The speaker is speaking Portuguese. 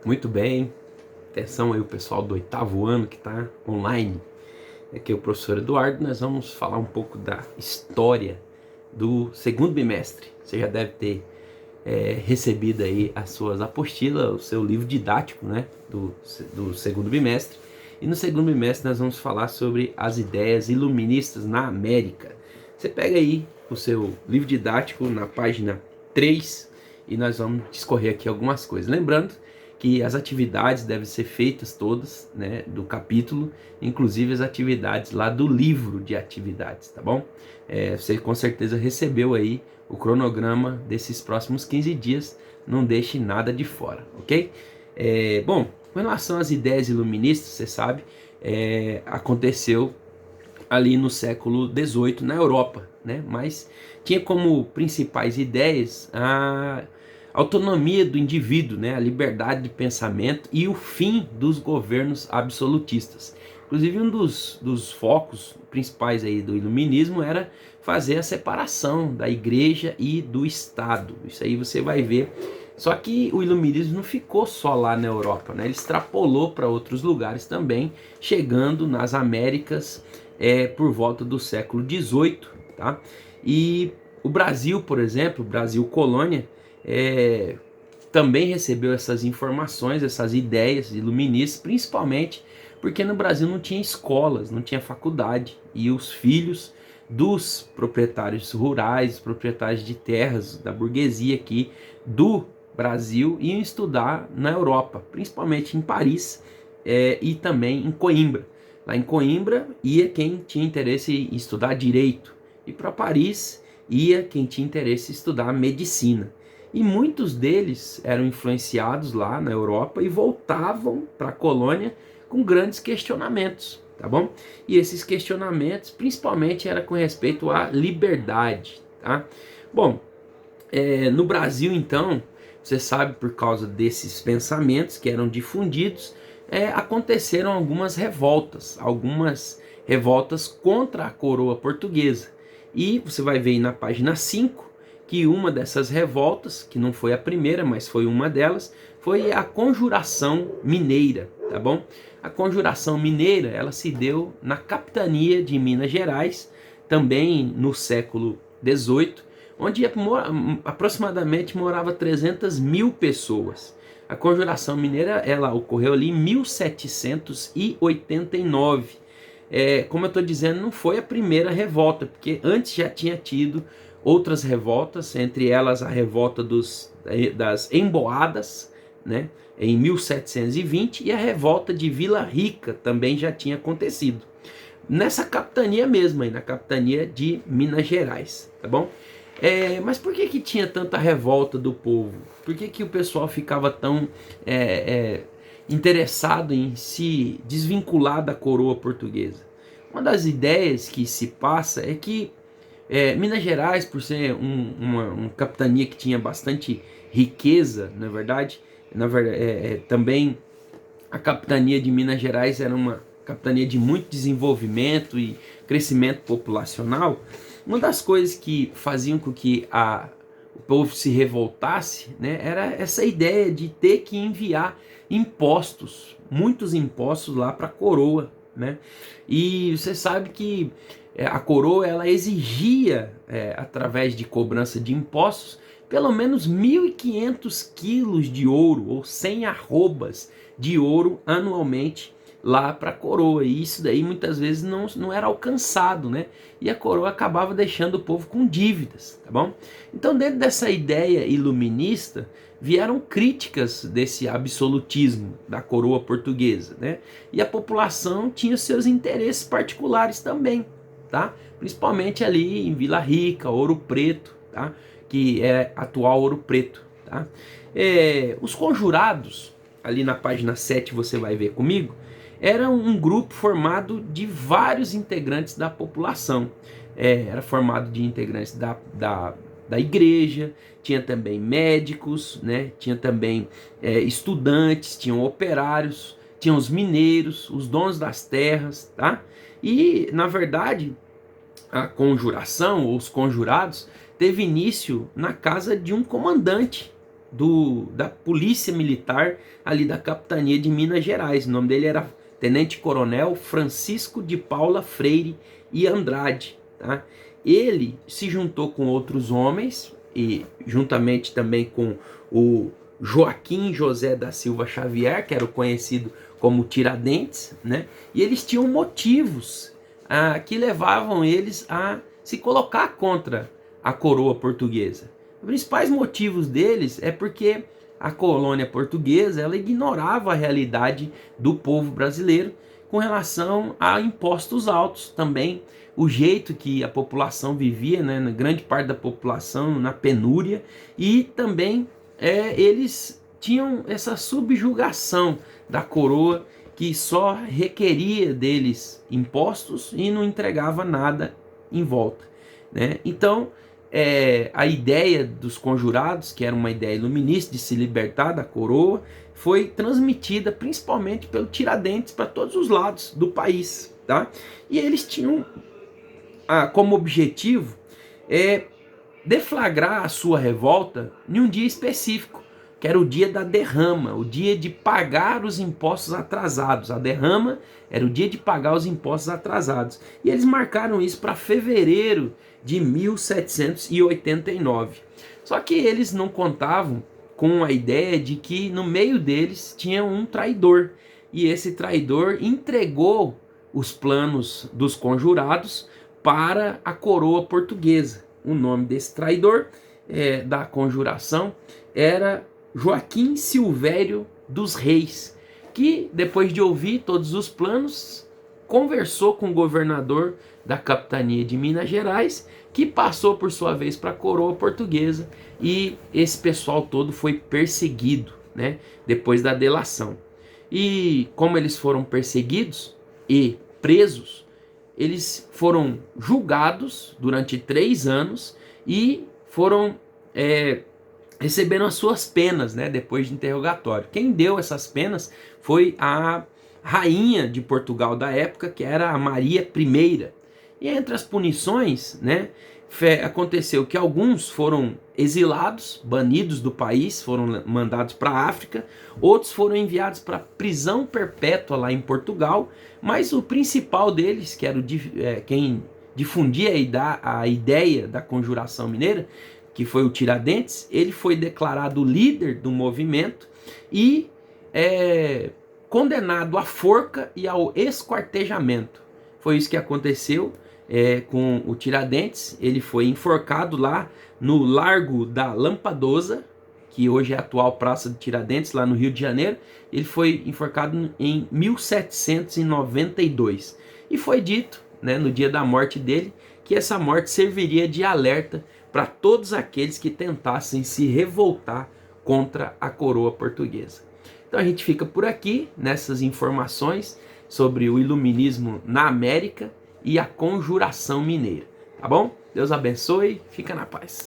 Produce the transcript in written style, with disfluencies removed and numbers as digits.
Muito bem, atenção aí o pessoal do 8º ano que está online. Aqui é o professor Eduardo, nós vamos falar um pouco da história do segundo bimestre. Você já deve ter recebido aí as suas apostilas, o seu livro didático, né, do segundo bimestre. E no segundo bimestre nós vamos falar sobre as ideias iluministas na América. Você pega aí o seu livro didático na página 3 e nós vamos discorrer aqui algumas coisas. Lembrando que as atividades devem ser feitas todas, né, do capítulo, inclusive as atividades lá do livro de atividades, tá bom? Você com certeza recebeu aí o cronograma desses próximos 15 dias, não deixe nada de fora, ok? Bom, com relação às ideias iluministas, você sabe, aconteceu ali no século XVIII na Europa, né? Mas tinha como principais ideias a autonomia do indivíduo, né? A liberdade de pensamento e o fim dos governos absolutistas. Inclusive um dos focos principais aí do iluminismo era fazer a separação da igreja e do Estado. Isso aí você vai ver. Só que o iluminismo não ficou só lá na Europa, né? Ele extrapolou para outros lugares também, chegando nas Américas por volta do século XVIII, tá? E o Brasil, por exemplo, o Brasil colônia, também recebeu essas informações, essas ideias iluministas, principalmente porque no Brasil não tinha escolas, não tinha faculdade, e os filhos dos proprietários rurais, proprietários de terras, da burguesia aqui do Brasil, iam estudar na Europa, principalmente em Paris e também em Coimbra. Lá em Coimbra ia quem tinha interesse em estudar direito, e para Paris ia quem tinha interesse em estudar medicina. E muitos deles eram influenciados lá na Europa e voltavam para a colônia com grandes questionamentos, tá bom? E esses questionamentos principalmente era com respeito à liberdade, tá? Bom, no Brasil então, você sabe, por causa desses pensamentos que eram difundidos, aconteceram algumas revoltas contra a coroa portuguesa. E você vai ver aí na página 5 que uma dessas revoltas, que não foi a primeira, mas foi uma delas, foi a Conjuração Mineira, tá bom? A Conjuração Mineira, ela se deu na capitania de Minas Gerais, também no século XVIII, onde aproximadamente morava 300 mil pessoas. A Conjuração Mineira, ela ocorreu ali em 1789. Como eu estou dizendo, não foi a primeira revolta, porque antes já tinha tido outras revoltas, entre elas a revolta das Emboadas, né, em 1720, e a revolta de Vila Rica também já tinha acontecido. Nessa capitania mesmo, aí, na capitania de Minas Gerais, tá bom? Mas por que tinha tanta revolta do povo? Por que o pessoal ficava tão interessado em se desvincular da coroa portuguesa? Uma das ideias que se passa é que Minas Gerais, por ser uma capitania que tinha bastante riqueza, na verdade, também a capitania de Minas Gerais era uma capitania de muito desenvolvimento e crescimento populacional. Uma das coisas que faziam com que o povo se revoltasse, né, era essa ideia de ter que enviar impostos, muitos impostos lá para a coroa, né? E você sabe que a coroa, ela exigia, através de cobrança de impostos, pelo menos 1.500 quilos de ouro, ou 100 arrobas de ouro anualmente lá para a coroa. E isso daí muitas vezes não era alcançado, né? E a coroa acabava deixando o povo com dívidas, tá bom? Então, dentro dessa ideia iluminista, vieram críticas desse absolutismo da coroa portuguesa, né? E a população tinha seus interesses particulares também, tá? Principalmente ali em Vila Rica, Ouro Preto, tá? Que é atual Ouro Preto, tá? Os conjurados, ali na página 7 você vai ver comigo, era um grupo formado de vários integrantes da população. Era formado de integrantes da igreja, tinha também médicos, né? Tinha também estudantes, tinham operários, tinham os mineiros, os donos das terras, tá? E, na verdade, a conjuração, ou os conjurados, teve início na casa de um comandante, da polícia militar ali da capitania de Minas Gerais. O nome dele era Tenente Coronel Francisco de Paula Freire e Andrade, tá? Ele se juntou com outros homens e juntamente também com o Joaquim José da Silva Xavier, que era o conhecido como Tiradentes, né? E eles tinham motivos que levavam eles a se colocar contra a coroa portuguesa. Os principais motivos deles é porque a colônia portuguesa ela ignorava a realidade do povo brasileiro com relação a impostos altos, também o jeito que a população vivia, né, na grande parte da população na penúria, e também eles tinham essa subjugação da coroa que só requeria deles impostos e não entregava nada em volta, né? Então a ideia dos conjurados, que era uma ideia iluminista de se libertar da coroa, foi transmitida principalmente pelo Tiradentes para todos os lados do país, tá? E eles tinham como objetivo deflagrar a sua revolta em um dia específico, que era o dia da derrama, o dia de pagar os impostos atrasados. A derrama era o dia de pagar os impostos atrasados. E eles marcaram isso para fevereiro de 1789. Só que eles não contavam com a ideia de que no meio deles tinha um traidor. E esse traidor entregou os planos dos conjurados para a coroa portuguesa. O nome desse traidor da conjuração era Joaquim Silvério dos Reis, que depois de ouvir todos os planos, conversou com o governador da capitania de Minas Gerais, que passou por sua vez para a coroa portuguesa, e esse pessoal todo foi perseguido, né, depois da delação. E como eles foram perseguidos e presos, eles foram julgados durante 3 anos e foram receberam as suas penas, né, depois de interrogatório. Quem deu essas penas foi a rainha de Portugal da época, que era a Maria I. E entre as punições, né, aconteceu que alguns foram exilados, banidos do país, foram mandados para a África, outros foram enviados para prisão perpétua lá em Portugal, mas o principal deles, que era quem difundia a ideia da conjuração mineira, que foi o Tiradentes, ele foi declarado líder do movimento e condenado à forca e ao esquartejamento. Foi isso que aconteceu com o Tiradentes. Ele foi enforcado lá no Largo da Lampadosa, que hoje é a atual Praça de Tiradentes, lá no Rio de Janeiro. Ele foi enforcado em 1792. E foi dito, né, no dia da morte dele, que essa morte serviria de alerta para todos aqueles que tentassem se revoltar contra a coroa portuguesa. Então a gente fica por aqui nessas informações sobre o iluminismo na América e a conjuração mineira, tá bom? Deus abençoe, fica na paz.